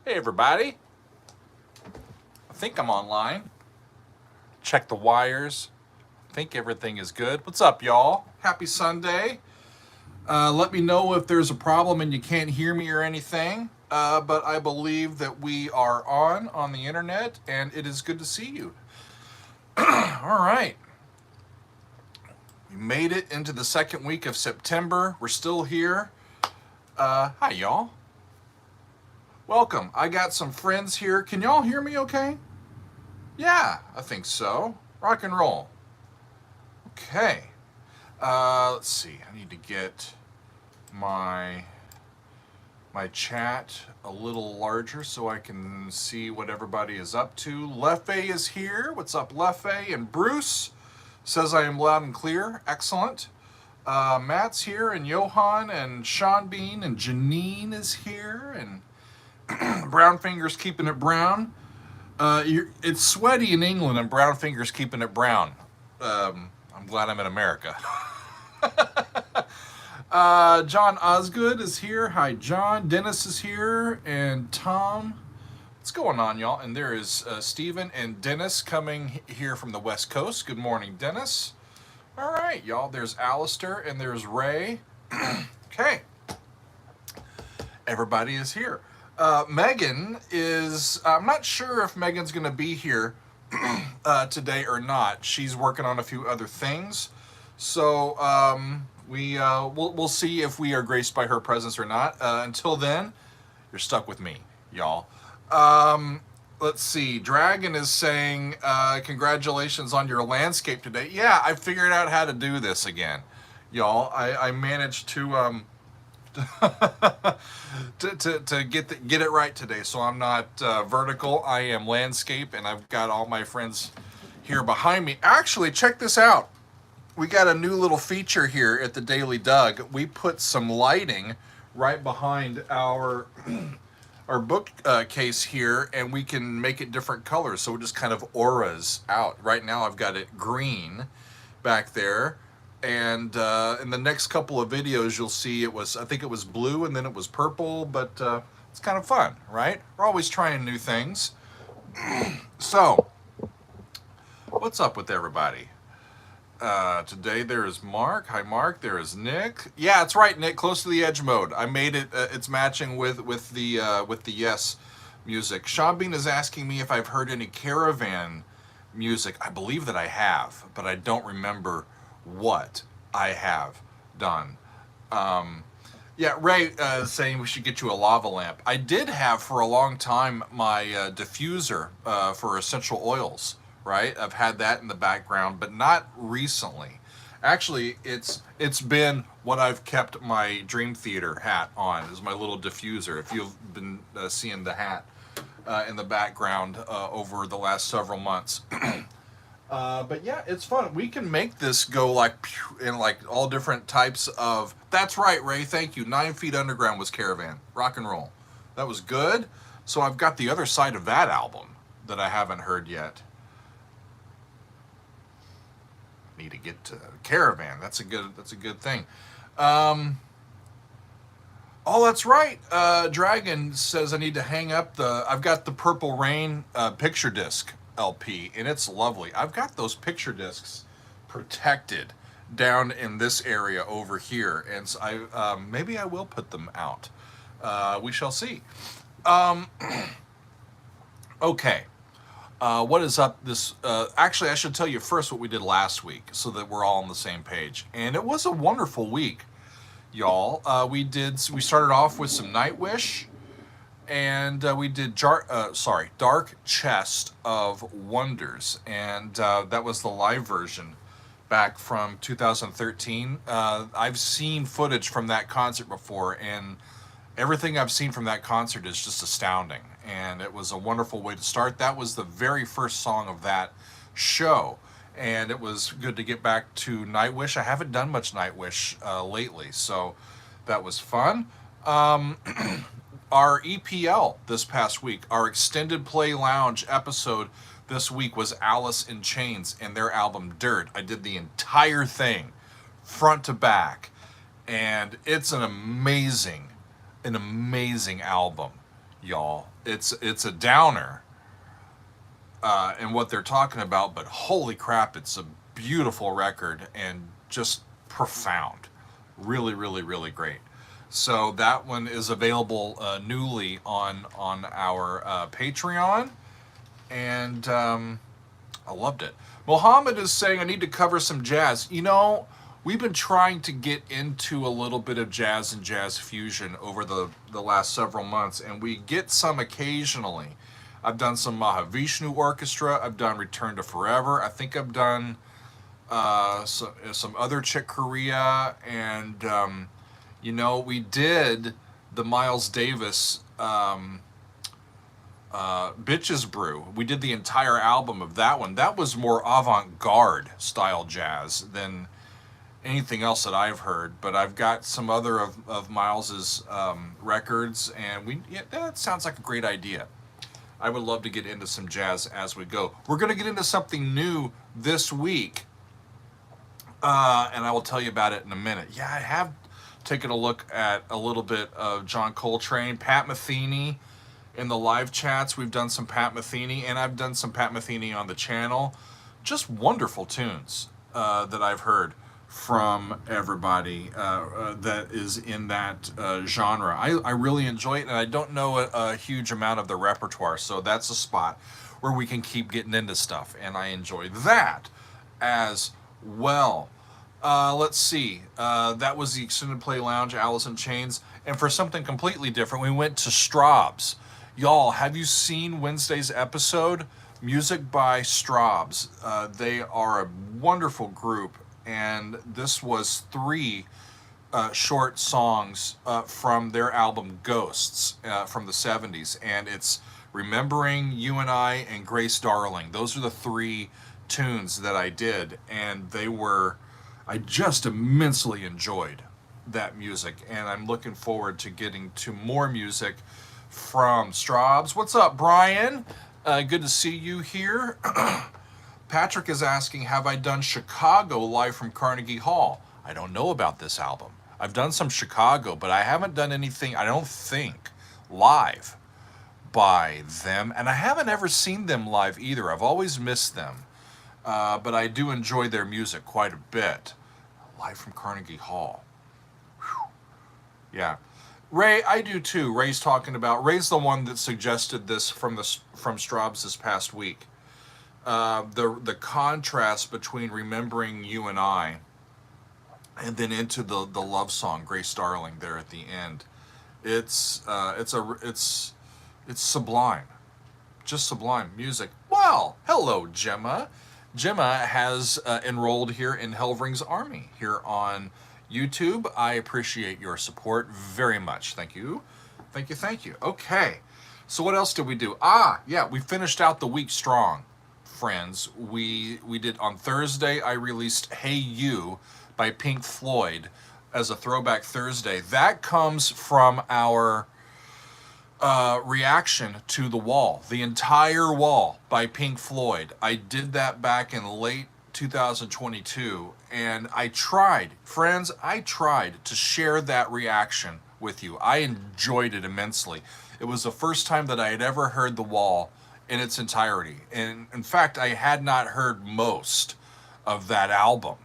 Hey everybody, I think I'm online. Check the wires. I think everything is good. What's up, y'all? Happy Sunday. Let me know if there's a problem and you can't hear me or anything. But I believe that we are on the internet, and it is good to see you. All right. We made it into the second week of September. We're still here. Hi, y'all. Welcome. I got some friends here. Can y'all hear me okay? Yeah, I think so. Rock and roll. Okay. Let's see. I need to get my chat a little larger so I can see what everybody is up to. Leffe is here. What's up, Leffe? And Bruce says I am loud and clear. Excellent. Matt's here, and Johan, and Sean Bean, and Janine is here, and Brown Finger's keeping it brown. It's sweaty in England, and Brown Finger's keeping it brown. I'm glad I'm in America. John Osgood is here. Hi, John. Dennis is here, and Tom. What's going on, y'all? And there is Stephen and Dennis coming here from the West Coast. Good morning, Dennis. All right, y'all. There's Alistair, and there's Ray. Okay. Everybody is here. Megan is, I'm not sure if Megan's going to be here today or not. She's working on a few other things. So we'll see if we are graced by her presence or not. Until then, you're stuck with me, y'all. Let's see. Dragon is saying, congratulations on your landscape today. Yeah, I figured out how to do this again, y'all. I managed to... to get it right today, so I'm not vertical. I am landscape, and I've got all my friends here behind me. Actually, check this out. We got a new little feature here at the Daily Doug. We put some lighting right behind our bookcase here, and we can make it different colors, so it just kind of auras out. Right now, I've got it green back there. And in the next couple of videos, you'll see I think it was blue and then it was purple, but it's kind of fun, right? We're always trying new things. So, what's up with everybody? Today there is Mark. Hi, Mark. There is Nick. Yeah, it's right, Nick. Close to the edge mode. I made it. It's matching with the Yes music. Sean Bean is asking me if I've heard any Caravan music. I believe that I have, but I don't remember what I have done. Yeah, Ray saying we should get you a lava lamp. I did have for a long time my diffuser for essential oils, right? I've had that in the background, but not recently. Actually, it's been what I've kept my Dream Theater hat on, is my little diffuser. If you've been seeing the hat in the background over the last several months. But yeah, it's fun. We can make this go like in like all different types of... That's right, Ray. Thank you. 9 Feet Underground was Caravan. Rock and roll. That was good. So I've got the other side of that album that I haven't heard yet. Need to get to Caravan. That's a good thing. Oh, that's right. Dragon says I need to hang up I've got the Purple Rain picture disc LP, and it's lovely. I've got those picture discs protected down in this area over here, and so maybe I will put them out. We shall see. Okay. What is up this... actually, I should tell you first what we did last week so that we're all on the same page. And it was a wonderful week, y'all. We started off with some Nightwish, and we did Dark Chest of Wonders, and that was the live version back from 2013. I've seen footage from that concert before, and everything I've seen from that concert is just astounding, and it was a wonderful way to start. That was the very first song of that show, and it was good to get back to Nightwish. I haven't done much Nightwish lately, so that was fun. Our EPL this past week, our Extended Play Lounge episode this week was Alice in Chains and their album Dirt. I did the entire thing, front to back, and it's an amazing album, y'all. It's a downer in what they're talking about, but holy crap, it's a beautiful record and just profound. Really, really, really great. So that one is available newly on our Patreon, and I loved it. Mohammed is saying I need to cover some jazz. You know, we've been trying to get into a little bit of jazz and jazz fusion over the last several months, and we get some occasionally. I've done some Mahavishnu Orchestra. I've done Return to Forever. I think I've done some other Chick Corea, and you know, we did the Miles Davis Bitches Brew. We did the entire album of that one. That was more avant-garde style jazz than anything else that I've heard, but I've got some other of Miles's records, and that sounds like a great idea. I would love to get into some jazz as we go. We're going to get into something new this week, and I will tell you about it in a minute. Yeah, I have taken a look at a little bit of John Coltrane, Pat Metheny. In the live chats, we've done some Pat Metheny, and I've done some Pat Metheny on the channel. Just wonderful tunes that I've heard from everybody that is in that genre. I really enjoy it, and I don't know a huge amount of the repertoire, so that's a spot where we can keep getting into stuff, and I enjoy that as well. Let's see. That was the Extended Play Lounge, Alice in Chains, and for something completely different, we went to Straub's. Y'all, have you seen Wednesday's episode? Music by Straub's. They are a wonderful group, and this was 3 short songs from their album Ghosts from the 70s, and it's Remembering You and I and Grace Darling. Those are the 3 tunes that I did, and I just immensely enjoyed that music, and I'm looking forward to getting to more music from Straub's. What's up, Brian? Good to see you here. Patrick is asking, have I done Chicago live from Carnegie Hall? I don't know about this album. I've done some Chicago, but I haven't done anything, I don't think, live by them. And I haven't ever seen them live either. I've always missed them. But I do enjoy their music quite a bit. Live from Carnegie Hall. Whew. Yeah. Ray, I do too. Ray's the one that suggested this from Straub's this past week. The contrast between Remembering You and I and then into the love song Grace Darling there at the end. It's sublime. Just sublime music. Well, hello, Gemma. Gemma has enrolled here in Helvering's Army here on YouTube. I appreciate your support very much. Thank you. Thank you, thank you. Okay. So what else did we do? Yeah, we finished out the week strong, friends. We did on Thursday, I released Hey You by Pink Floyd as a Throwback Thursday. That comes from our reaction to The Wall, the entire Wall by Pink Floyd. I did that back in late 2022, and I tried to share that reaction with you. I enjoyed it immensely. It was the first time that I had ever heard The Wall in its entirety, and in fact I had not heard most of that album,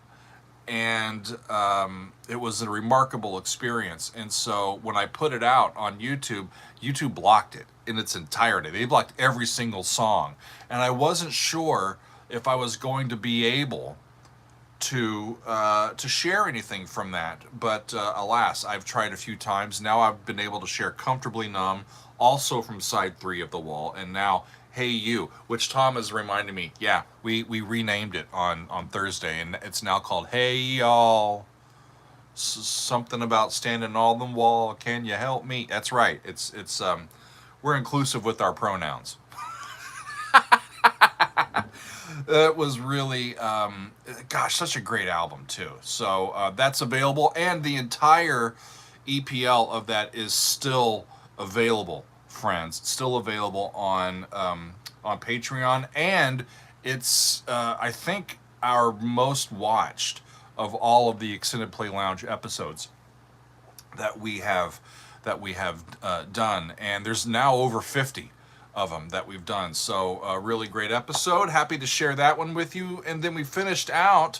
and it was a remarkable experience. And so when I put it out on YouTube, YouTube blocked it in its entirety. They blocked every single song, and I wasn't sure if I was going to be able to share anything from that. But alas, I've tried a few times. Now I've been able to share Comfortably Numb, also from side 3 of The Wall, and now Hey You, which Tom has reminded me, yeah, we renamed it on Thursday, and it's now called Hey Y'all. Something about standing on the wall, can you help me? That's right. It's we're inclusive with our pronouns. It was really, gosh, such a great album too. So that's available, and the entire EPL of that is still available, friends. It's still available on Patreon, and it's I think our most watched of all of the Extended Play Lounge episodes that we have that we have done, and there's now over 50 of them that we've done. So a really great episode. Happy to share that one with you. And then we finished out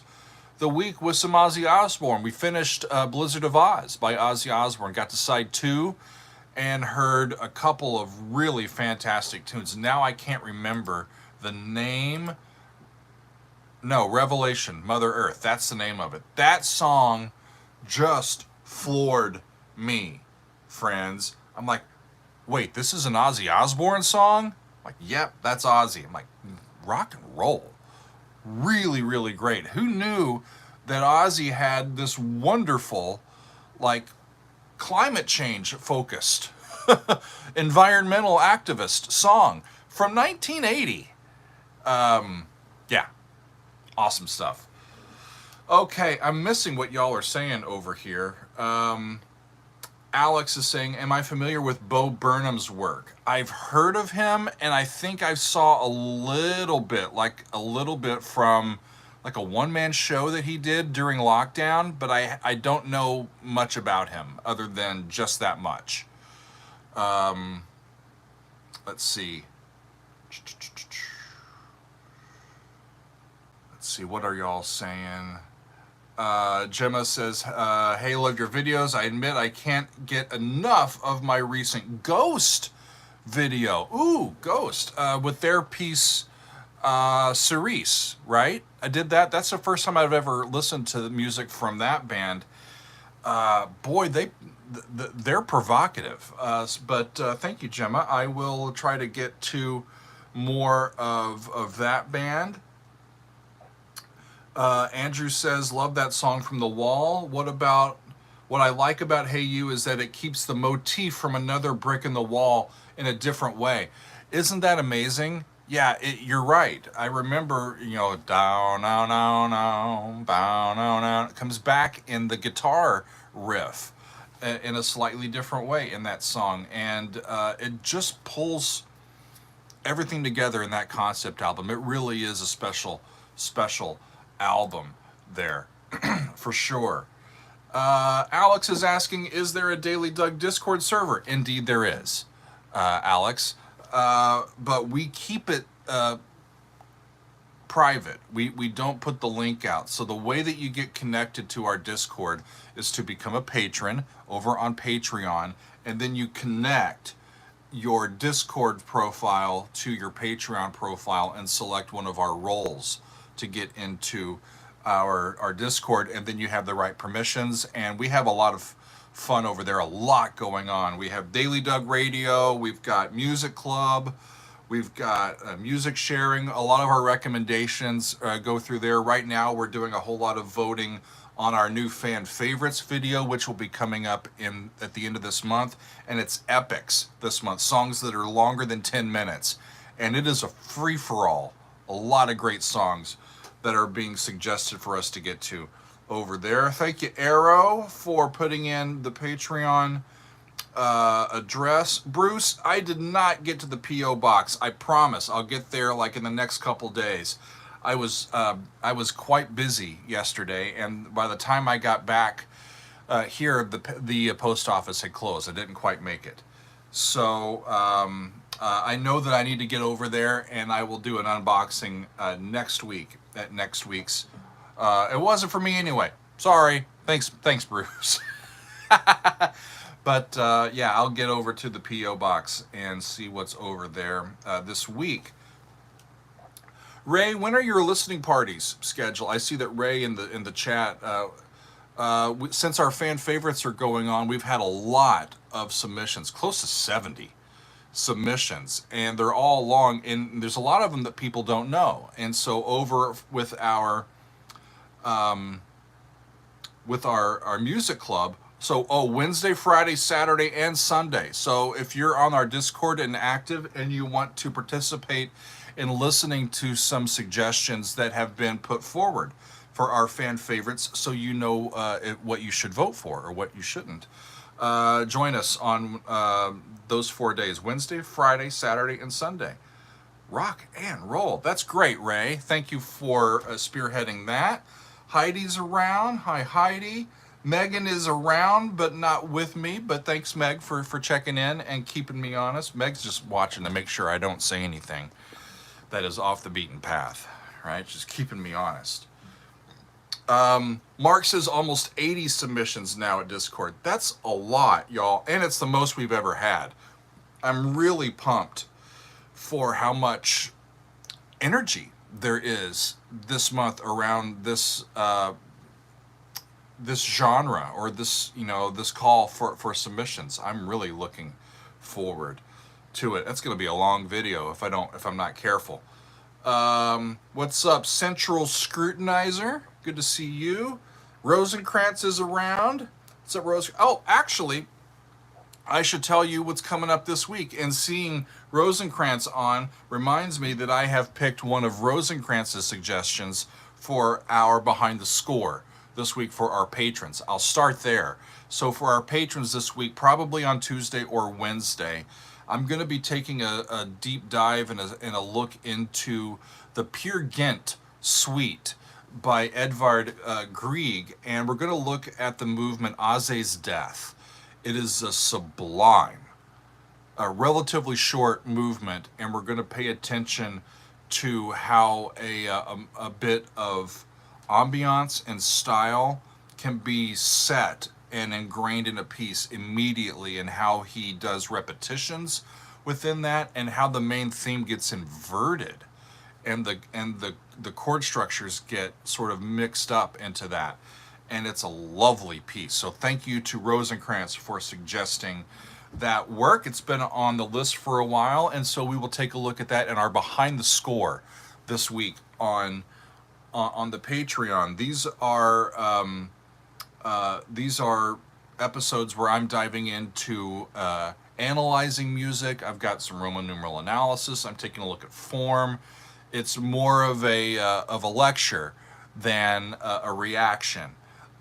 the week with some Ozzy Osbourne. We finished Blizzard of Oz by Ozzy Osbourne. Got to side 2 and heard a couple of really fantastic tunes. Now I can't remember the name. No, Revelation, Mother Earth. That's the name of it. That song just floored me, friends. I'm like, wait, this is an Ozzy Osbourne song? I'm like, yep, that's Ozzy. I'm like, rock and roll. Really, really great. Who knew that Ozzy had this wonderful, like, climate change focused, environmental activist song from 1980? Yeah, awesome stuff. Okay, I'm missing what y'all are saying over here. Alex is saying, am I familiar with Bo Burnham's work? I've heard of him, and I think I saw a little bit from like a one-man show that he did during lockdown, but I don't know much about him other than just that much. Let's see. Let's see, what are y'all saying? Gemma says, hey, love your videos. I admit I can't get enough of my recent Ghost video. Ooh, Ghost, with their piece, Cerise, right? I did that. That's the first time I've ever listened to the music from that band. Boy, they're provocative. But thank you, Gemma. I will try to get to more of that band. Andrew says, love that song from The Wall. What I like about Hey You is that it keeps the motif from Another Brick in the Wall in a different way. Isn't that amazing? Yeah, you're right. I remember, down, down, down, down, down, down, down. It comes back in the guitar riff in a slightly different way in that song. And it just pulls everything together in that concept album. It really is a special album there, for sure. Alex is asking, is there a Daily Doug Discord server? Indeed there is, Alex. But we keep it private. We don't put the link out. So the way that you get connected to our Discord is to become a patron over on Patreon, and then you connect your Discord profile to your Patreon profile and select one of our roles to get into our Discord, and then you have the right permissions, and we have a lot of fun over there, a lot going on. We have Daily Doug Radio, we've got Music Club, we've got music sharing. A lot of our recommendations go through there. Right now we're doing a whole lot of voting on our new fan favorites video, which will be coming up at the end of this month, and it's epics this month, songs that are longer than 10 minutes, and it is a free-for-all. A lot of great songs that are being suggested for us to get to over there. Thank you, Arrow, for putting in the Patreon address. Bruce, I did not get to the P.O. box. I promise I'll get there like in the next couple days. I was quite busy yesterday, and by the time I got back here, the post office had closed. I didn't quite make it. So I know that I need to get over there, and I will do an unboxing next week at next week's. It wasn't for me anyway. Sorry. Thanks, Bruce. But yeah, I'll get over to the P.O. box and see what's over there this week. Ray, when are your listening parties scheduled? I see that Ray in the chat. Since our fan favorites are going on, we've had a lot of submissions, close to 70 submissions, and they're all long, and there's a lot of them that people don't know. And so over with our music club, so Wednesday, Friday, Saturday, and Sunday. So if you're on our Discord and active and you want to participate in listening to some suggestions that have been put forward for our fan favorites, so you know what you should vote for or what you shouldn't, join us on those 4 days: Wednesday, Friday, Saturday, and Sunday. Rock and roll. That's great, Ray. Thank you for spearheading that. Heidi's around. Hi, Heidi. Megan is around, but not with me. But thanks, Meg, for checking in and keeping me honest. Meg's just watching to make sure I don't say anything that is off the beaten path, right? Just keeping me honest. Mark says almost 80 submissions now at Discord. That's a lot, y'all, and it's the most we've ever had. I'm really pumped for how much energy there is this month around this this genre, or this, you know, this call for submissions. I'm really looking forward to it. That's going to be a long video if I'm not careful. What's up, Central Scrutinizer? Good to see you. Rosencrantz is around. What's up, Rose? Oh, actually, I should tell you what's coming up this week. And seeing Rosencrantz on reminds me that I have picked one of Rosencrantz's suggestions for our Behind the Score this week for our patrons. I'll start there. So for our patrons this week, probably on Tuesday or Wednesday, I'm going to be taking a deep dive and a look into the Peer Gynt suite by Edvard Grieg, and we're going to look at the movement Aze's Death. It is a sublime, a relatively short movement, and we're going to pay attention to how a bit of ambiance and style can be set and ingrained in a piece immediately, and how he does repetitions within that, and how the main theme gets inverted, and the chord structures get sort of mixed up into that, and it's a lovely piece. So thank you to Rosencrantz for suggesting that work. It's been on the list for a while, and so we will take a look at that in our Behind the Score this week on the Patreon. These are episodes where I'm diving into analyzing music. I've got some Roman numeral analysis. I'm taking a look at form. It's more of a lecture than a reaction,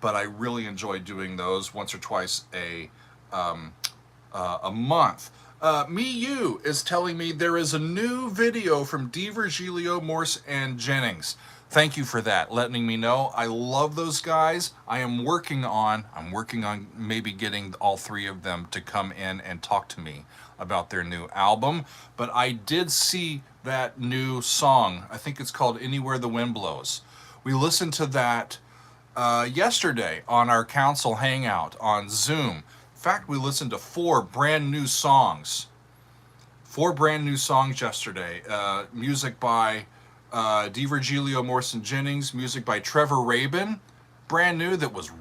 but I really enjoy doing those once or twice a month. Me is telling me there is a new video from Di Virgilio, Morse, and Jennings. Thank you for that, letting me know. I love those guys. I'm working on maybe getting all three of them to come in and talk to me about their new album. But I did see that new song. I think it's called Anywhere the Wind Blows. We listened to that yesterday on our council hangout on Zoom. In fact, we listened to four brand new songs yesterday. Music by Di Virgilio, Morse, and Jennings, music by Trevor Rabin, brand new, that was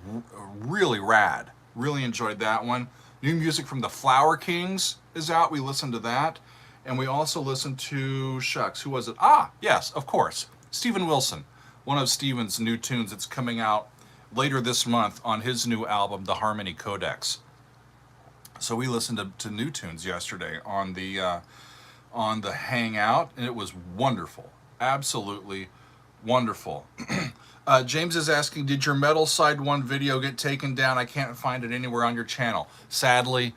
really rad. Really enjoyed that one. New music from the Flower Kings is out. We listened to that. And we also listened to, shucks, who was it? Ah, yes, of course, Steven Wilson, one of Steven's new tunes that's coming out later this month on his new album, The Harmony Codex. So we listened to new tunes yesterday on the hangout, and it was wonderful. Absolutely wonderful. James is asking, did your Metal Side 1 video get taken down? I can't find it anywhere on your channel. Sadly,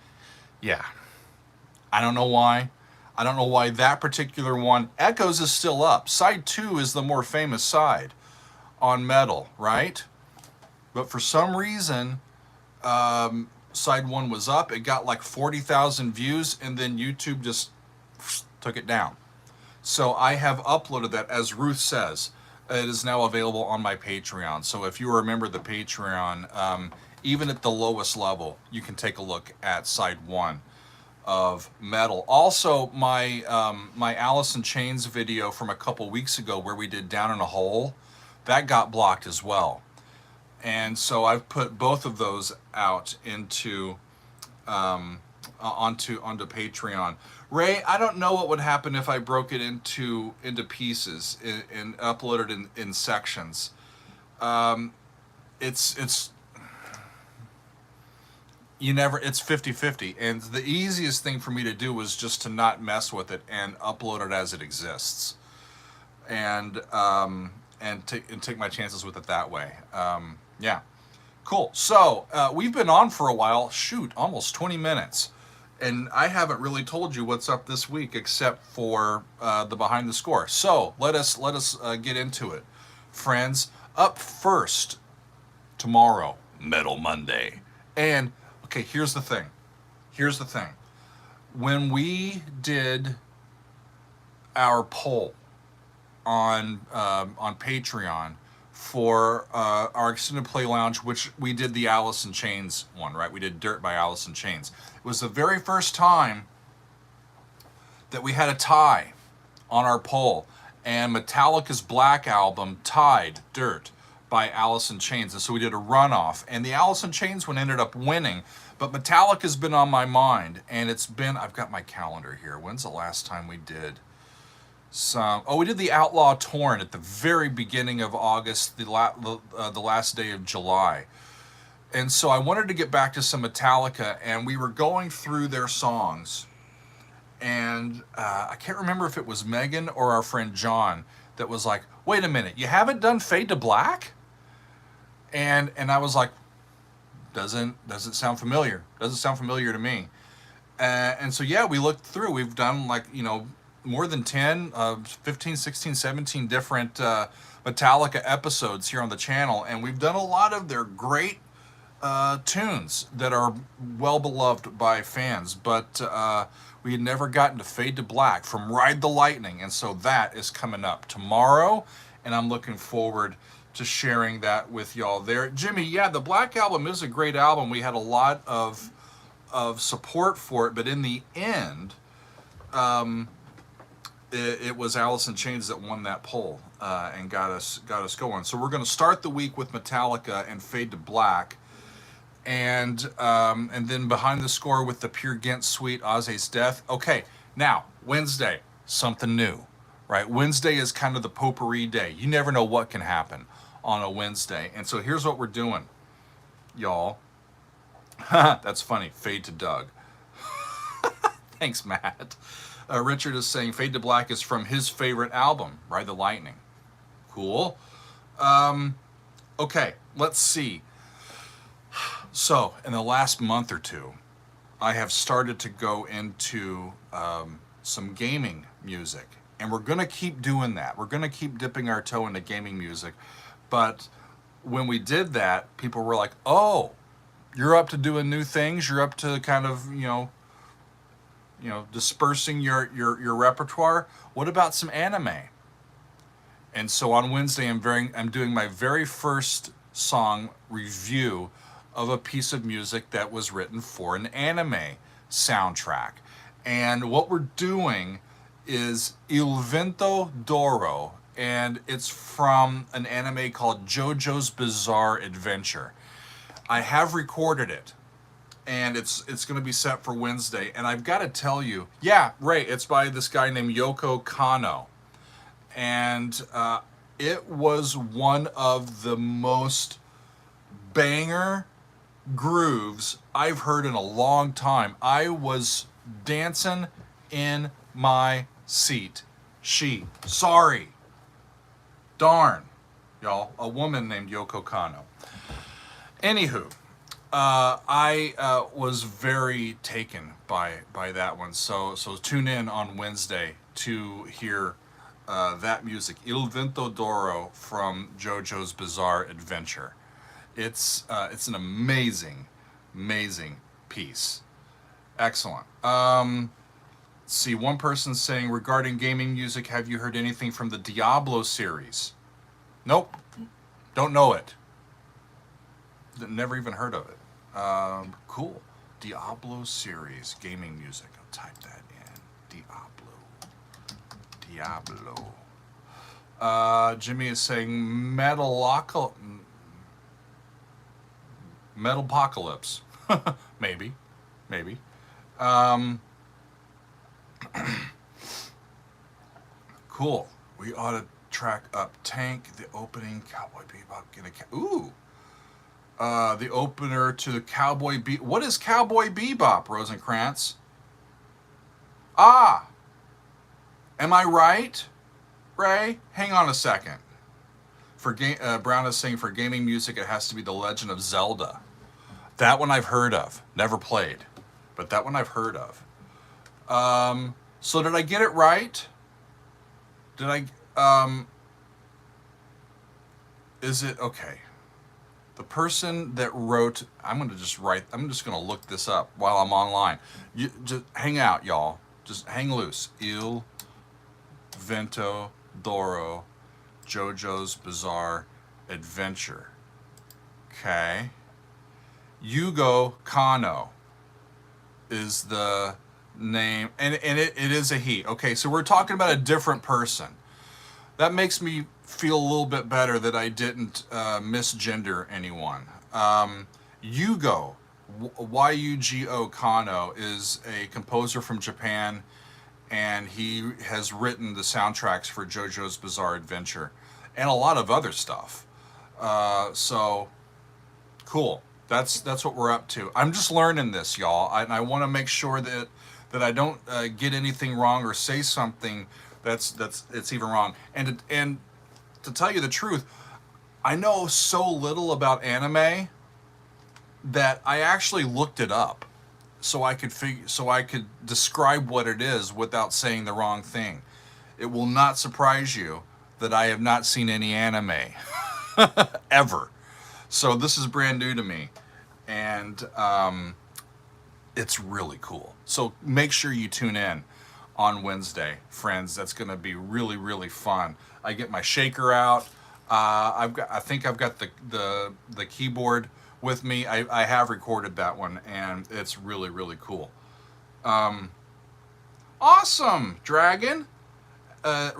yeah. I don't know why. I don't know why that particular one. Echoes is still up. Side 2 is the more famous side on Metal, right? But for some reason, Side 1 was up. It got like 40,000 views, and then YouTube just took it down. So I have uploaded that, as Ruth says. It is now available on my Patreon. So if you remember the Patreon, even at the lowest level, you can take a look at Side 1 of Metal. Also, my Alice in Chains video from a couple weeks ago, where we did Down in a Hole, that got blocked as well. And so I've put both of those out into onto Patreon. Ray, I don't know what would happen if I broke it into pieces and uploaded in sections. It's 50-50, and the easiest thing for me to do was just to not mess with it and upload it as it exists, and take my chances with it that way. Yeah, cool. So we've been on for a while. Shoot, almost 20 minutes. And I haven't really told you what's up this week, except for the Behind the Score. So let us get into it, friends. Up first tomorrow Metal Monday. And, okay, here's the thing. Here's the thing. When we did our poll on Patreon for our Extended Play Lounge, which we did the Alice in Chains one, right? We did Dirt by Alice in Chains. It was the very first time that we had a tie on our poll, and Metallica's Black Album tied Dirt by Alice in Chains, and so we did a runoff, and the Alice in Chains one ended up winning, but Metallica's been on my mind, and it's been, I've got my calendar here, when's the last time we did we did the Outlaw Torn at the very beginning of August, the last day of July, and so I wanted to get back to some Metallica, and we were going through their songs, and I can't remember if it was Megan or our friend John that was like, wait a minute, you haven't done Fade to Black? And I was like, doesn't sound familiar. Doesn't sound familiar to me. And so, yeah, we looked through. We've done, like, more than 10, 15, 16, 17 different Metallica episodes here on the channel. And we've done a lot of their great tunes that are well beloved by fans. But we had never gotten to Fade to Black from Ride the Lightning. And so that is coming up tomorrow. And I'm looking forward to sharing that with y'all there. Jimmy, yeah, the Black Album is a great album. We had a lot of support for it, but in the end, it was Alice in Chains that won that poll and got us going. So we're going to start the week with Metallica and Fade to Black, and then Behind the Score with the Peer Gynt Suite, Ozzy's Death. Okay, now Wednesday, something new, right? Wednesday is kind of the potpourri day. You never know what can happen on a Wednesday, and so here's what we're doing, y'all. That's funny. Fade to Doug. Thanks, Matt. Richard is saying Fade to Black is from his favorite album, Ride the Lightning. Cool. Okay, let's see. So, in the last month or two, I have started to go into some gaming music, and we're going to keep doing that. We're going to keep dipping our toe into gaming music, but when we did that, people were like, oh, you're up to doing new things, you're up to kind of, dispersing your repertoire. What about some anime? And so on Wednesday, I'm doing my very first song review of a piece of music that was written for an anime soundtrack. And what we're doing is Il Vento d'Oro, and it's from an anime called JoJo's Bizarre Adventure. I have recorded it, and it's going to be set for Wednesday. And I've got to tell you, yeah, Ray, it's by this guy named Yoko Kanno. And it was one of the most banger grooves I've heard in a long time. I was dancing in my seat. Darn, y'all, a woman named Yoko Kanno. Anywho, I was very taken by that one. So tune in on Wednesday to hear that music, Il Vento d'Oro from JoJo's Bizarre Adventure. It's an amazing piece. Excellent. Let's see, one person saying, regarding gaming music, have you heard anything from the Diablo series? Nope. Don't know it. Never even heard of it. Cool. Diablo series, gaming music. I'll type that in. Diablo. Jimmy is saying Metalopocalypse. Maybe. Cool. We ought to track up Tank, the opening, Cowboy Bebop, the opener to Cowboy Bebop. What is Cowboy Bebop, Rosencrantz? Ah! Am I right, Ray? Hang on a second. Brown is saying for gaming music, it has to be The Legend of Zelda. That one I've heard of. Never played. But that one I've heard of. So did I get it right? Is it, okay. The person that wrote, I'm just going to look this up while I'm online. You just hang out, y'all. Just hang loose. Il Vento Doro JoJo's Bizarre Adventure. Okay. Yugo Kano is the name, and it is a he. Okay, so we're talking about a different person. That makes me feel a little bit better that I didn't misgender anyone. Yugo, Yugo Kano, is a composer from Japan, and he has written the soundtracks for JoJo's Bizarre Adventure and a lot of other stuff. So cool. That's what we're up to. I'm just learning this, y'all, and I want to make sure that I don't get anything wrong or say something that's even wrong. And to tell you the truth, I know so little about anime that I actually looked it up so I could describe what it is without saying the wrong thing. It will not surprise you that I have not seen any anime ever. So this is brand new to me, and it's really cool. So make sure you tune in on Wednesday, friends. That's going to be really, really fun. I get my shaker out. I think I've got the keyboard with me. I have recorded that one, and it's really, really cool. Awesome, Dragon.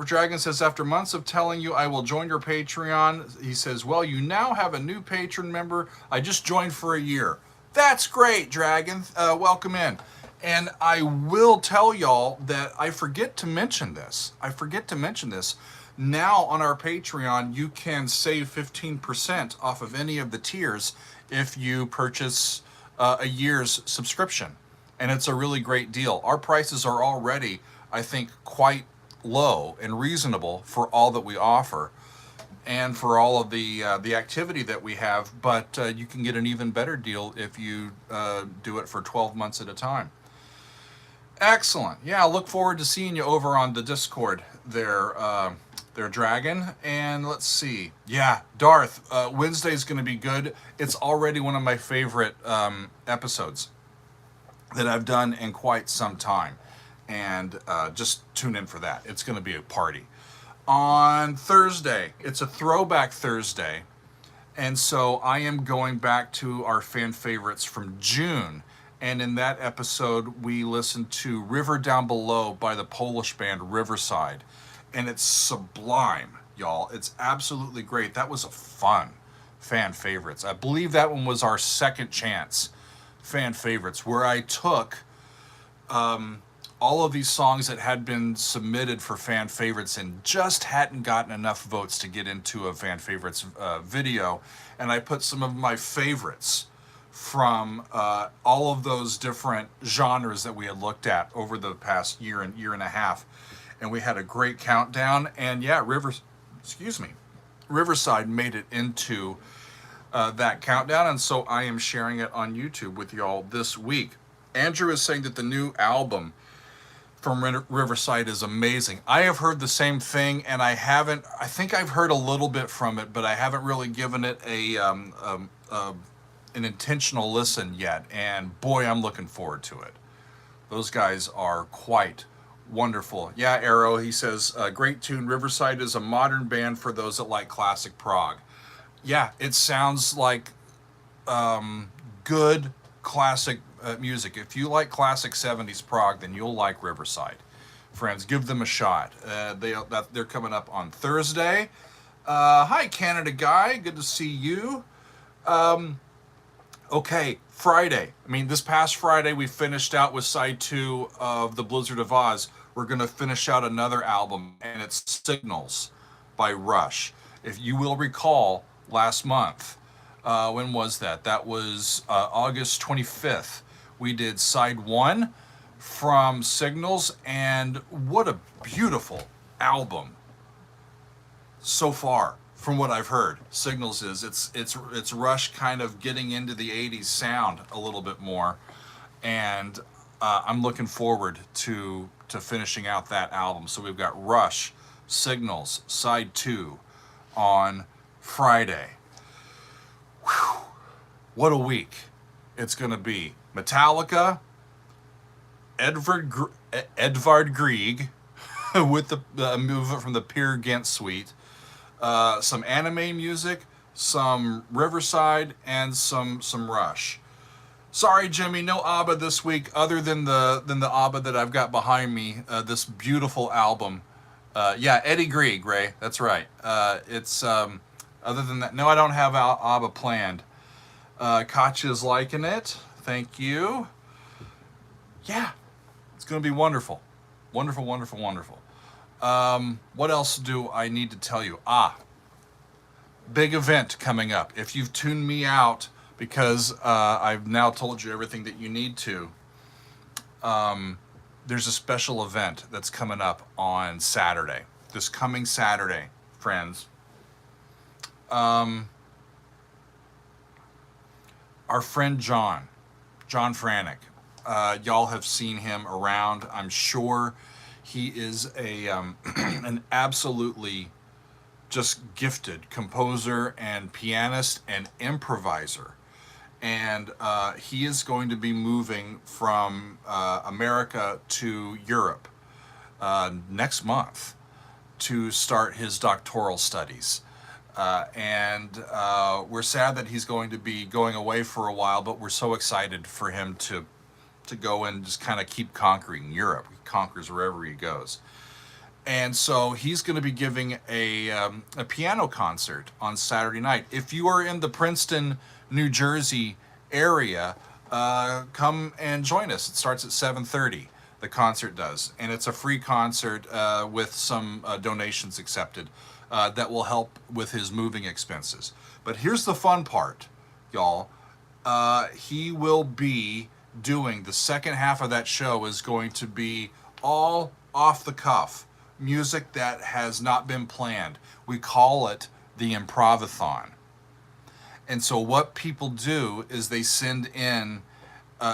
Dragon says, after months of telling you I will join your Patreon, he says, well, you now have a new patron member. I just joined for a year. That's great, Dragon. Welcome in. And I will tell y'all that I forget to mention this. Now on our Patreon, you can save 15% off of any of the tiers if you purchase a year's subscription. And it's a really great deal. Our prices are already, I think, quite low and reasonable for all that we offer and for all of the activity that we have, but you can get an even better deal if you do it for 12 months at a time. Excellent. Yeah, I look forward to seeing you over on the Discord there, Dragon. And let's see. Yeah, Darth, Wednesday's going to be good. It's already one of my favorite episodes that I've done in quite some time. And just tune in for that. It's going to be a party. On Thursday, it's a throwback Thursday, and so I am going back to our fan favorites from June, and in that episode we listened to River Down Below by the Polish band Riverside, and it's sublime, y'all. It's absolutely great. That was a fun fan favorites. I believe that one was our second chance fan favorites, where I took all of these songs that had been submitted for fan favorites and just hadn't gotten enough votes to get into a fan favorites video, and I put some of my favorites from all of those different genres that we had looked at over the past year and a half, and we had a great countdown. And yeah, Riverside made it into that countdown, and so I am sharing it on YouTube with y'all this week. Andrew is saying that the new album from Riverside is amazing. I have heard the same thing, and I think I've heard a little bit from it, but I haven't really given it an intentional listen yet, and boy, I'm looking forward to it. Those guys are quite wonderful. Yeah, Arrow, he says, great tune. Riverside is a modern band for those that like classic prog. Yeah, it sounds like good classic music. If you like classic 70s prog, then you'll like Riverside. Friends, give them a shot. They're coming up on Thursday. Hi, Canada Guy. Good to see you. Okay, Friday. This past Friday, we finished out with side 2 of The Blizzard of Oz. We're going to finish out another album, and it's Signals by Rush. If you will recall, last month, when was that? That was August 25th. We did side 1 from Signals, and what a beautiful album so far. From what I've heard, Signals is it's Rush kind of getting into the 80s sound a little bit more, and I'm looking forward to finishing out that album. So we've got Rush, Signals, side 2 on Friday. Whew. What a week it's going to be. Metallica, Edvard Grieg with the movement from the Peer Gynt suite, some anime music, some Riverside, and some Rush. Sorry, Jimmy, no ABBA this week, other than the ABBA that I've got behind me. This beautiful album. Yeah, Eddie Grieg, Ray. That's right. It's other than that, no, I don't have ABBA planned. Katya's liking it. Thank you. Yeah, it's going to be wonderful. Wonderful, wonderful, wonderful. What else do I need to tell you? Big event coming up. If you've tuned me out, because I've now told you everything that you need to, there's a special event that's coming up on Saturday. This coming Saturday, friends. Our friend John Franek. Y'all have seen him around, I'm sure. He is an absolutely just gifted composer and pianist and improviser. And he is going to be moving from America to Europe next month to start his doctoral studies. And we're sad that he's going to be going away for a while, but we're so excited for him to go and just kind of keep conquering Europe. He conquers wherever he goes. And so he's going to be giving a piano concert on Saturday night. If you are in the Princeton, New Jersey area, come and join us. It starts at 7:30. The concert does, and it's a free concert with some donations accepted that will help with his moving expenses. But here's the fun part, y'all. He will be doing the second half of that show is going to be all off the cuff music that has not been planned. We call it the improvathon. And so what people do is they send in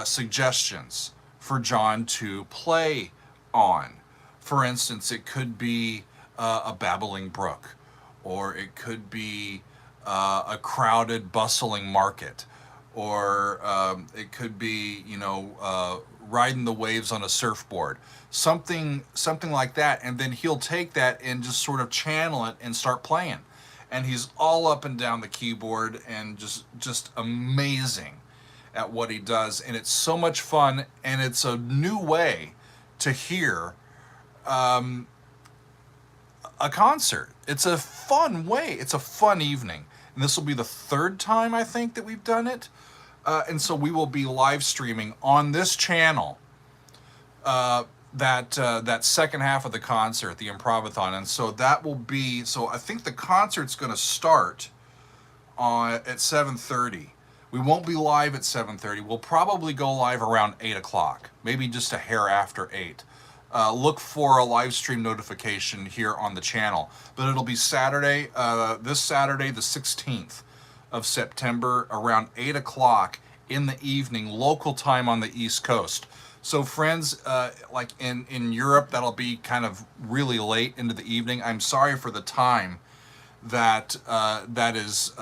suggestions for John to play on. For instance, it could be a babbling brook, or it could be a crowded, bustling market, or it could be, riding the waves on a surfboard, something like that. And then he'll take that and just sort of channel it and start playing. And he's all up and down the keyboard and just amazing at what he does. And it's so much fun, and it's a new way to hear a concert. It's a fun way. It's a fun evening. And this will be the third time, I think, that we've done it. And so we will be live streaming on this channel that second half of the concert, the improvathon. And so that will be, so I think the concert's going to start at 7:30. We won't be live at 7:30. We'll probably go live around 8 o'clock, maybe just a hair after 8. Look for a live stream notification here on the channel. But it'll be Saturday, this Saturday, the 16th of September, around 8 o'clock in the evening, local time on the East Coast. So friends, like in Europe, that'll be kind of really late into the evening. I'm sorry for the time that that is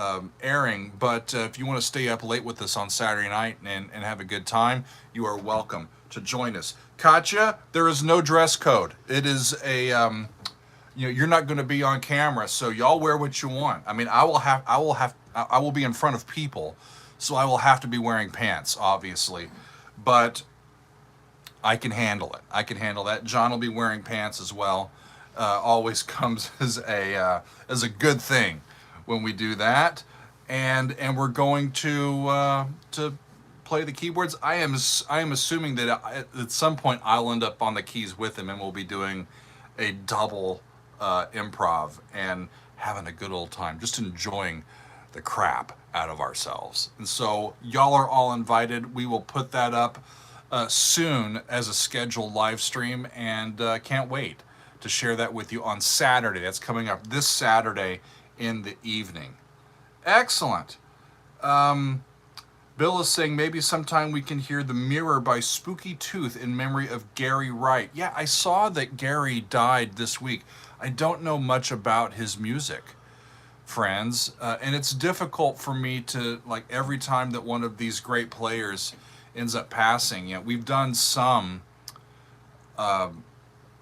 airing, but if you want to stay up late with us on Saturday night and have a good time, you are welcome to join us. Katya, there is no dress code. It is a you're not going to be on camera, so y'all wear what you want. I mean, I will be in front of people, so I will have to be wearing pants, obviously, but I can handle it. I can handle that. John will be wearing pants as well. Always comes as a good thing when we do that, and we're going to play the keyboards. I am assuming that at some point I'll end up on the keys with him, and we'll be doing a double improv and having a good old time, just enjoying the crap out of ourselves. And so y'all are all invited. We will put that up soon as a scheduled live stream, and can't wait to share that with you on Saturday. That's coming up this Saturday in the evening. Excellent. Bill is saying maybe sometime we can hear The Mirror by Spooky Tooth in memory of Gary Wright. Yeah, I saw that Gary died this week. I don't know much about his music. friends, and it's difficult for me to, like, every time that one of these great players ends up passing. You know, we've done some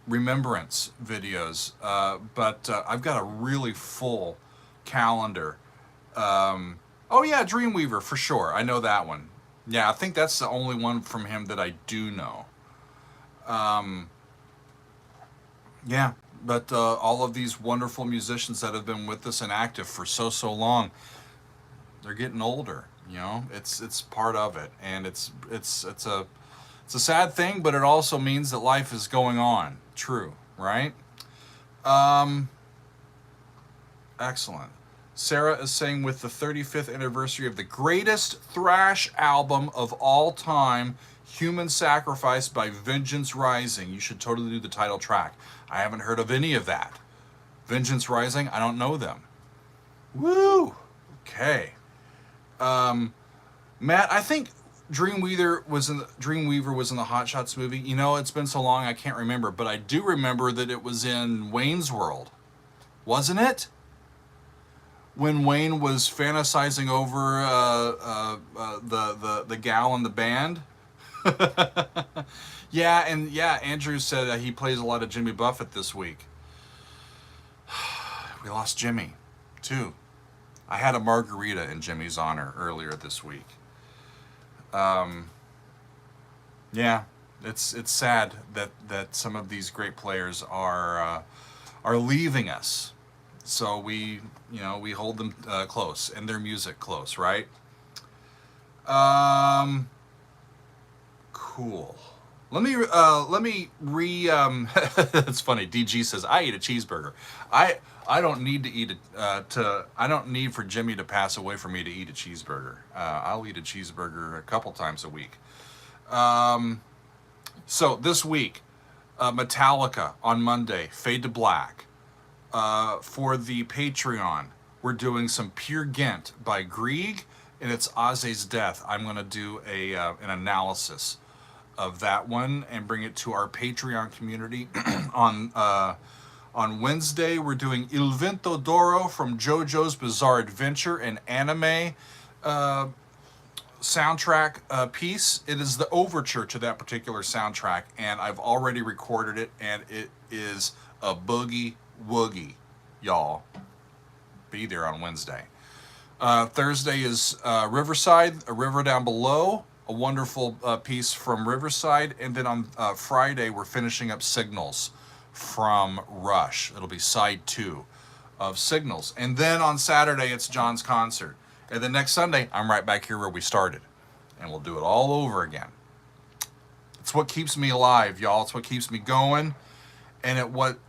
remembrance videos, but I've got a really full calendar. Oh yeah, Dreamweaver for sure. I know that one. Yeah, I think that's the only one from him that I do know. Yeah, but all of these wonderful musicians that have been with us and active for so long, they're getting older. You know, it's part of it, and it's a sad thing, but it also means that life is going on. True, right? Excellent. Sarah is saying, with the 35th anniversary of the greatest thrash album of all time, Human Sacrifice by Vengeance Rising, you should totally do the title track. I haven't heard of any of that. Vengeance Rising, I don't know them. Woo! Okay. Matt, I think Dreamweaver was in the Hot Shots movie. You know, it's been so long I can't remember, but I do remember that it was in Wayne's World. Wasn't it? When Wayne was fantasizing over the gal in the band. Yeah, and yeah, Andrew said that he plays a lot of Jimmy Buffett this week. We lost Jimmy, too. I had a margarita in Jimmy's honor earlier this week. Yeah, it's sad that some of these great players are leaving us. So we hold them close, and their music close, right? Cool. Let me it's funny. DG says, I eat a cheeseburger. I don't need to eat I don't need for Jimmy to pass away for me to eat a cheeseburger. I'll eat a cheeseburger a couple times a week. So this week, Metallica on Monday, Fade to Black. For the Patreon, we're doing some Peer Gynt by Grieg, and it's Ozzy's Death. I'm going to do an analysis of that one and bring it to our Patreon community. On Wednesday, we're doing Il Vento d'Oro from JoJo's Bizarre Adventure, an anime soundtrack piece. It is the overture to that particular soundtrack, and I've already recorded it, and it is a boogie woogie, y'all. Be there on Wednesday. Thursday is Riverside, A River Down Below, a wonderful piece from Riverside. And then on Friday, we're finishing up Signals from Rush. It'll be side 2 of Signals. And then on Saturday, it's John's concert. And then next Sunday, I'm right back here where we started. And we'll do it all over again. It's what keeps me alive, y'all. It's what keeps me going. And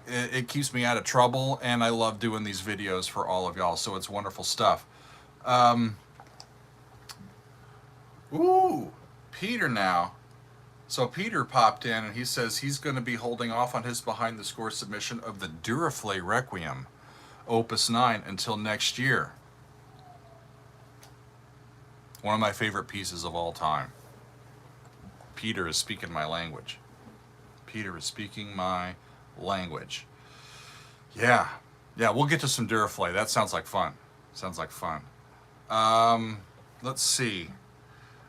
it keeps me out of trouble, and I love doing these videos for all of y'all, so it's wonderful stuff. Ooh, Peter now. So Peter popped in, and he says he's going to be holding off on his behind the score submission of the Duraflay Requiem, Opus 9, until next year. One of my favorite pieces of all time. Peter is speaking my language. Peter is speaking my language. Yeah, we'll get to some Duraflay. That sounds like fun. Let's see.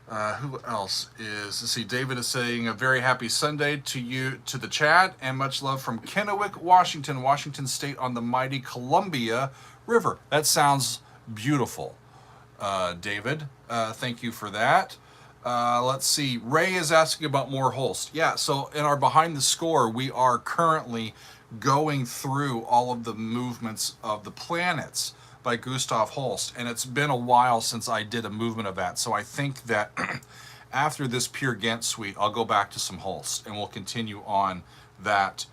Who else is? Let's see. David is saying a very happy Sunday to you, to the chat, and much love from Kennewick, Washington State, on the mighty Columbia River. That sounds beautiful, David. Thank you for that. Let's see. Ray is asking about more Holst. Yeah, so in our Behind the Score, we are currently going through all of the movements of the planets by Gustav Holst, and it's been a while since I did a movement of that, so I think that after this Peer Gynt suite, I'll go back to some Holst, and we'll continue on that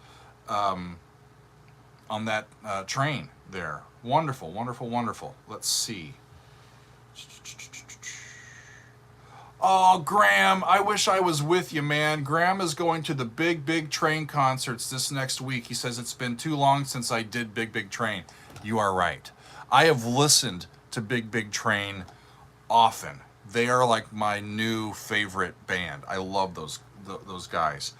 train there. Wonderful, wonderful, wonderful. Let's see. Oh, Graham, I wish I was with you, man. Graham is going to the Big Train concerts this next week. He says it's been too long since I did Big Train. You are right. I have listened to Big Train often. They are like my new favorite band. I love those guys.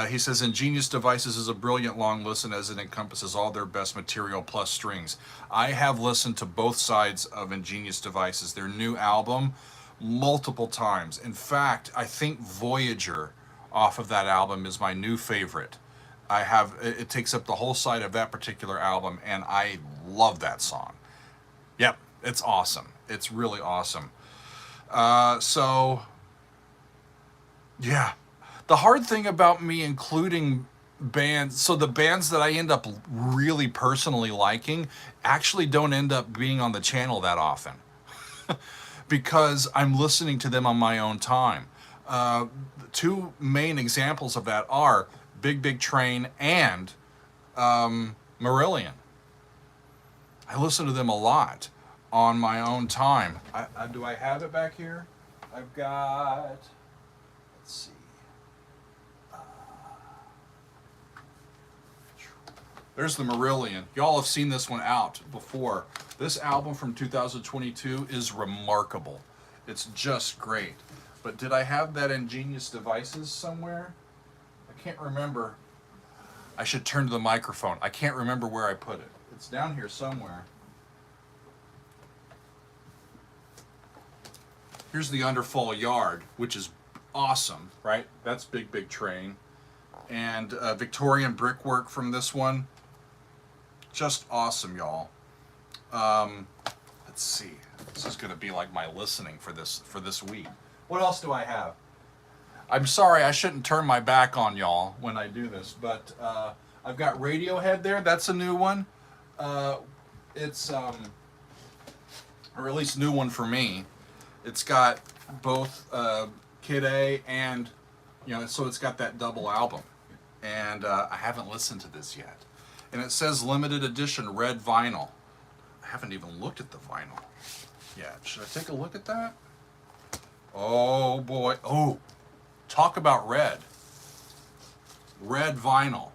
He says, Ingenious Devices is a brilliant long listen as it encompasses all their best material plus strings. I have listened to both sides of Ingenious Devices, their new album, multiple times. In fact, I think Voyager off of that album is my new favorite. It takes up the whole side of that particular album, and I love that song. Yep, it's awesome. It's really awesome. Yeah. The hard thing about me including bands, so the bands that I end up really personally liking actually don't end up being on the channel that often because I'm listening to them on my own time. The two main examples of that are Big Big Train and Metallica. I listen to them a lot on my own time. Do I have it back here? I've got, let's see. There's the Metallica. Y'all have seen this one out before. This album from 2022 is remarkable. It's just great. But did I have that Ingenious Devices somewhere? I can't remember. I should turn to the microphone. I can't remember where I put it. It's down here somewhere. Here's the Underfall Yard, which is awesome, right? That's Big Big Train. And Victorian brickwork from this one. Just awesome, y'all. Let's see. This is going to be like my listening for this week. What else do I have? I'm sorry, I shouldn't turn my back on y'all when I do this, but I've got Radiohead there. That's a new one. It's or at least new one for me. It's got both Kid A and, so it's got that double album. And I haven't listened to this yet. And it says limited edition red vinyl. I haven't even looked at the vinyl yet. Should I take a look at that? Oh boy. Oh, talk about red. Red vinyl.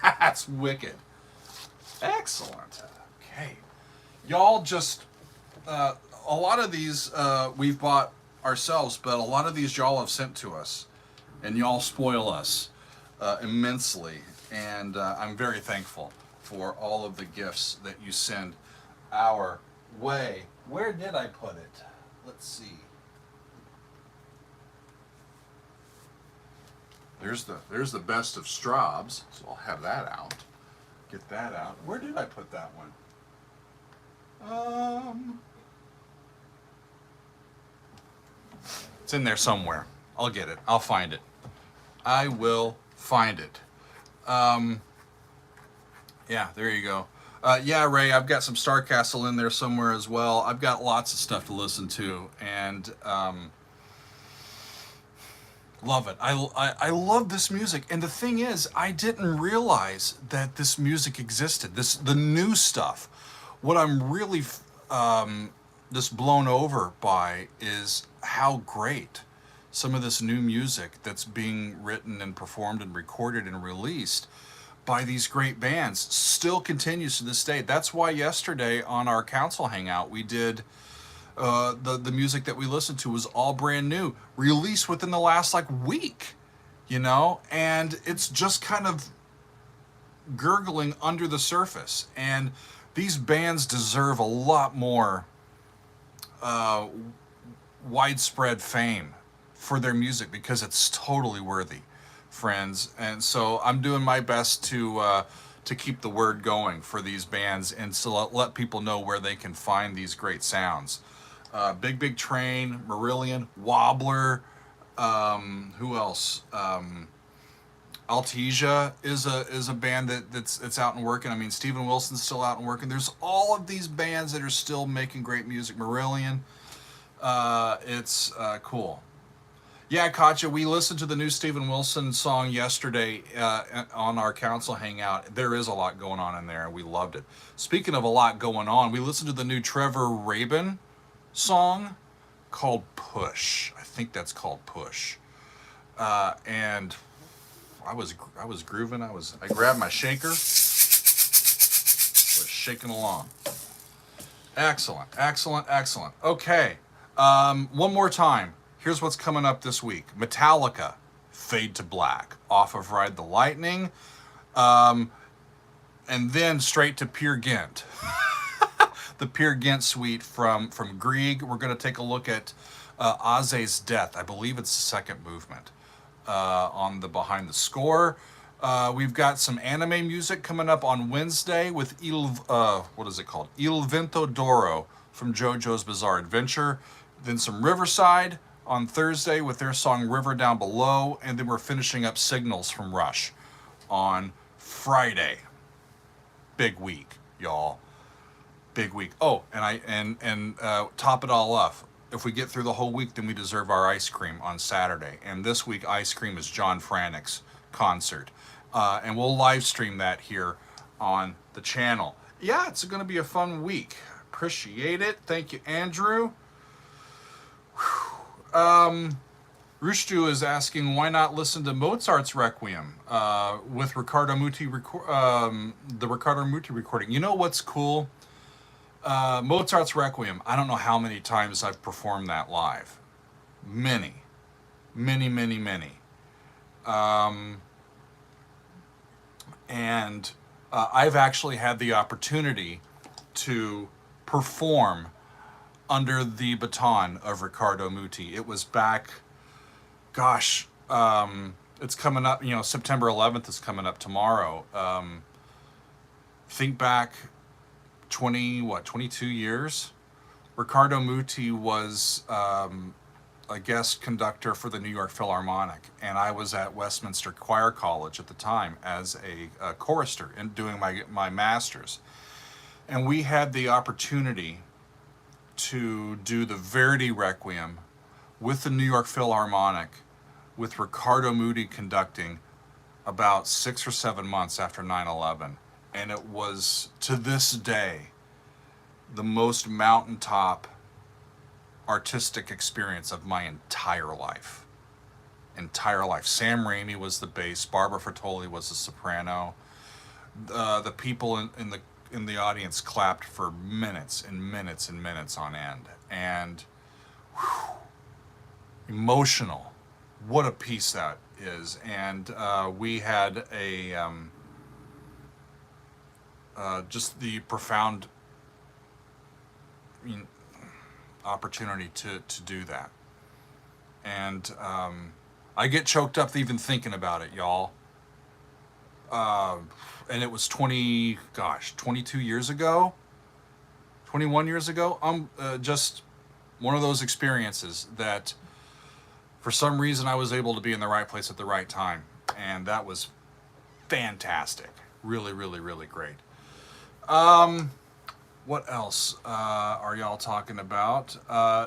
That's wicked. Excellent. Okay. Y'all just, a lot of these we've bought ourselves, but a lot of these y'all have sent to us. And y'all spoil us immensely. And I'm very thankful for all of the gifts that you send our way. Where did I put it? Let's see. There's the best of Straubs, so I'll have that out. Get that out. Where did I put that one? It's in there somewhere. I'll get it. I'll find it. I will find it. Yeah, there you go. Yeah, Ray, I've got some Starcastle in there somewhere as well. I've got lots of stuff to listen to, and love it. I love this music, and the thing is, I didn't realize that this music existed. The new stuff. What I'm really just blown over by is how great some of this new music that's being written and performed and recorded and released by these great bands still continues to this day. That's why yesterday on our council hangout we did the music that we listened to was all brand new, released within the last week, and it's just kind of gurgling under the surface. And these bands deserve a lot more widespread fame for their music because it's totally worthy, friends. And so I'm doing my best to keep the word going for these bands and so let people know where they can find these great sounds. Big Big Train, Metallica, Wobbler, who else? Altesia is a band that's out and working. I mean, Steven Wilson's still out and working. There's all of these bands that are still making great music. Metallica, it's cool. Yeah, Katja, we listened to the new Steven Wilson song yesterday on our council hangout. There is a lot going on in there, and we loved it. Speaking of a lot going on, we listened to the new Trevor Rabin song called Push. I think that's called Push. And I was grooving. I grabbed my shaker. Was shaking along. Excellent, excellent, excellent. Okay, one more time. Here's what's coming up this week. Metallica, Fade to Black off of Ride the Lightning. And then straight to Peer Gynt. The Peer Gynt suite from Grieg. We're going to take a look at Aze's Death. I believe it's the second movement on the behind the score. We've got some anime music coming up on Wednesday with what is it called? Il Vento d'Oro from JoJo's Bizarre Adventure. Then some Riverside on Thursday with their song River Down Below. And then we're finishing up Signals from Rush on Friday. Big week, y'all. Big week. Oh, and top it all off. If we get through the whole week, then we deserve our ice cream on Saturday. And this week, ice cream is John Franik's concert. And we'll live stream that here on the channel. Yeah, it's going to be a fun week. Appreciate it. Thank you, Andrew. Rushdu is asking, why not listen to Mozart's Requiem with Riccardo Muti, the Riccardo Muti recording? You know what's cool? Mozart's Requiem, I don't know how many times I've performed that live. Many. And I've actually had the opportunity to perform under the baton of Riccardo Muti. It was back, gosh, it's coming up, you know, September 11th is coming up tomorrow. Think back 22 years? Riccardo Muti was a guest conductor for the New York Philharmonic, and I was at Westminster Choir College at the time as a chorister and doing my master's. And we had the opportunity to do the Verdi Requiem with the New York Philharmonic, with Riccardo Muti conducting about 6 or 7 months after 9/11. And it was, to this day, the most mountaintop artistic experience of my entire life. Sam Raimi was the bass, Barbara Frittoli was the soprano. The people in the audience clapped for minutes and minutes and minutes on end. And whew, emotional. What a piece that is. And we had a just the profound opportunity to do that. And I get choked up even thinking about it, y'all. And it was 22 years ago, 21 years ago. Just one of those experiences that for some reason I was able to be in the right place at the right time. And that was fantastic. Really, really, really great. What else are y'all talking about?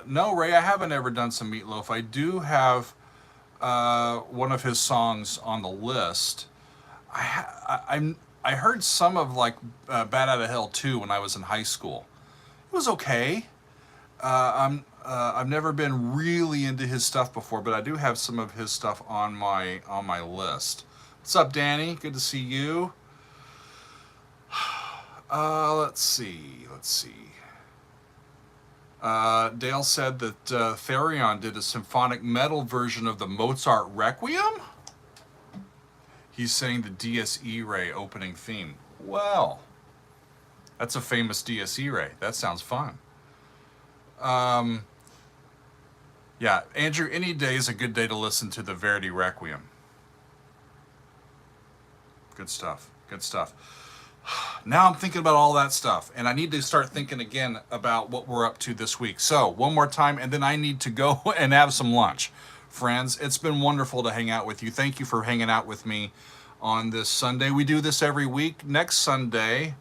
No, Ray, I haven't ever done some Meatloaf. I do have one of his songs on the list. I heard some of like Bat Out of Hell 2 when I was in high school. It was okay. I've never been really into his stuff before, but I do have some of his stuff on my list. What's up, Danny? Good to see you. Let's see. Dale said that Therion did a symphonic metal version of the Mozart Requiem. He's saying the Dies Irae opening theme. Well, that's a famous Dies Irae. That sounds fun. Yeah, Andrew, any day is a good day to listen to the Verdi Requiem. Good stuff. Now I'm thinking about all that stuff, and I need to start thinking again about what we're up to this week. So, one more time, and then I need to go and have some lunch. Friends, it's been wonderful to hang out with you. Thank you for hanging out with me on this Sunday. We do this every week. Next Sunday,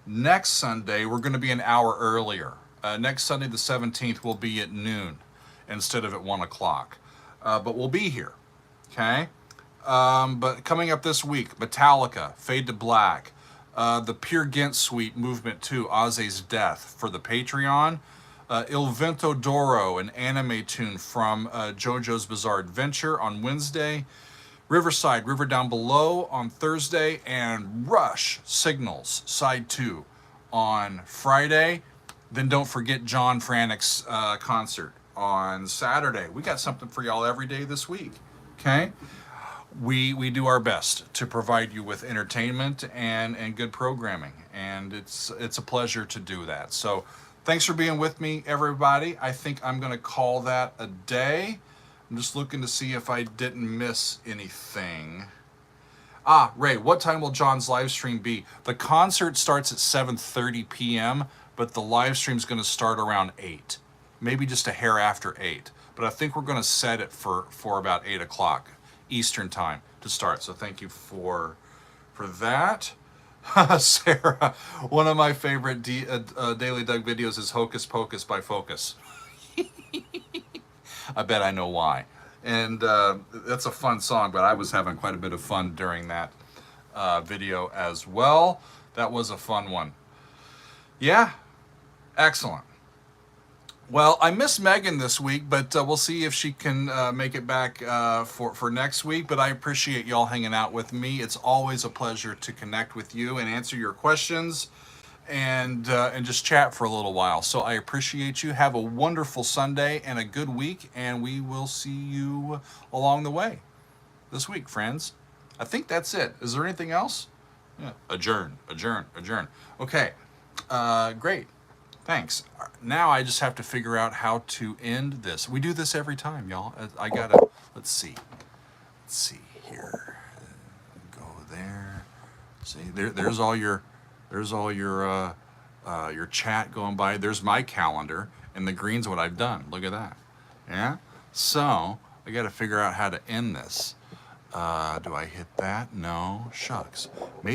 we're going to be an hour earlier. Next Sunday, the 17th, will be at noon instead of at 1 o'clock. But we'll be here, okay? But coming up this week, Metallica, Fade to Black, the Peer Gynt Suite, Movement 2, Aze's Death for the Patreon, Il Vento d'Oro, an anime tune from JoJo's Bizarre Adventure on Wednesday, Riverside, River Down Below on Thursday, and Rush, Signals, Side 2 on Friday. Then don't forget John Franik's concert on Saturday. We got something for y'all every day this week, okay? we do our best to provide you with entertainment and good programming, and it's a pleasure to do that. So thanks for being with me, everybody. I think I'm going to call that a day. I'm just looking to see if I didn't miss anything. Ah, Ray, what time will John's live stream be? The concert starts at 7:30 p.m., but the live stream is going to start around 8, maybe just a hair after 8. But I think we're going to set it for about 8 o'clock Eastern time to start. So thank you for that. Sarah, one of my favorite Daily Doug videos is Hocus Pocus by Focus. I bet I know why. And that's a fun song, but I was having quite a bit of fun during that video as well. That was a fun one. Yeah, excellent. Well, I miss Megan this week, but we'll see if she can make it back for next week. But I appreciate y'all hanging out with me. It's always a pleasure to connect with you and answer your questions and just chat for a little while. So I appreciate you. Have a wonderful Sunday and a good week, and we will see you along the way this week, friends. I think that's it. Is there anything else? Yeah. Adjourn, adjourn, adjourn. Okay, great. Thanks. Now I just have to figure out how to end this. We do this every time, y'all. I gotta, let's see here. Go there. See, there's all your chat going by. There's my calendar, and the green's what I've done. Look at that. Yeah. So I got to figure out how to end this. Do I hit that? No. Shucks. Maybe.